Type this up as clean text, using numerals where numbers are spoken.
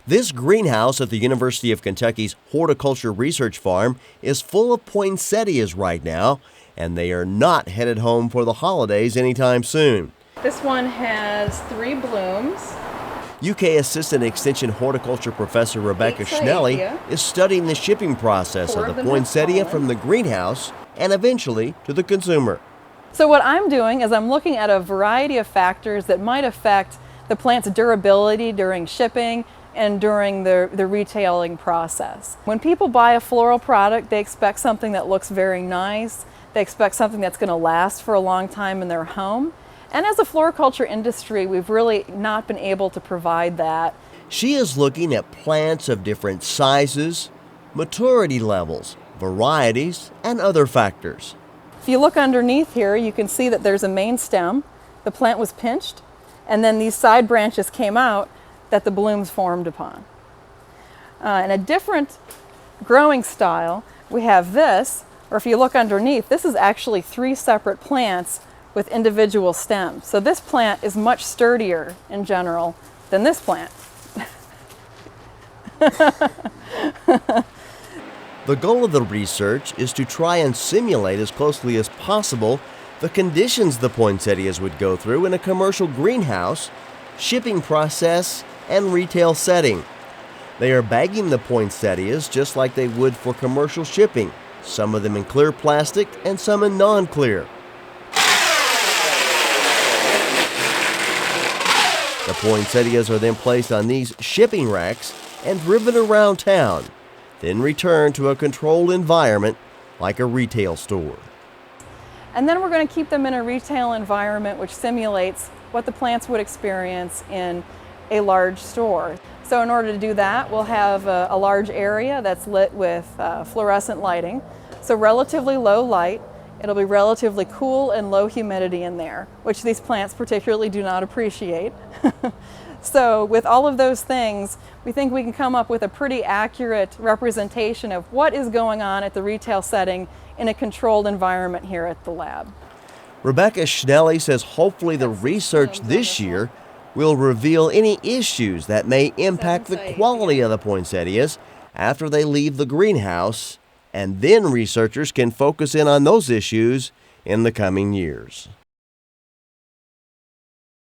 This greenhouse at the University of Kentucky's Horticulture Research Farm is full of poinsettias right now, and they are not headed home for the holidays anytime soon. This one has 3 blooms. UK Assistant Extension Horticulture Professor Rebecca Schnelly is studying the shipping process of the poinsettia from the greenhouse and eventually to the consumer. So what I'm doing is I'm looking at a variety of factors that might affect the plant's durability during shipping and during the retailing process. When people buy a floral product, they expect something that looks very nice. They expect something that's going to last for a long time in their home. And as a floriculture industry, we've really not been able to provide that. She is looking at plants of different sizes, maturity levels, varieties, and other factors. If you look underneath here, you can see that there's a main stem. The plant was pinched, and then these side branches came out that the blooms formed upon. In a different growing style, we have this, or if you look underneath, this is actually 3 separate plants with individual stems. So this plant is much sturdier in general than this plant. The goal of the research is to try and simulate as closely as possible the conditions the poinsettias would go through in a commercial greenhouse, shipping process, and retail setting. They are bagging the poinsettias just like they would for commercial shipping, some of them in clear plastic and some in non-clear. The poinsettias are then placed on these shipping racks and driven around town, then returned to a controlled environment like a retail store. And then we're going to keep them in a retail environment which simulates what the plants would experience in a large store. So in order to do that, we'll have a large area that's lit with fluorescent lighting, so relatively low light. It'll be relatively cool and low humidity in there, which these plants particularly do not appreciate. So with all of those things, we think we can come up with a pretty accurate representation of what is going on at the retail setting in a controlled environment here at the lab. Rebecca Schnelly says hopefully the research this year will reveal any issues that may impact the quality of the poinsettias after they leave the greenhouse, and then researchers can focus in on those issues in the coming years.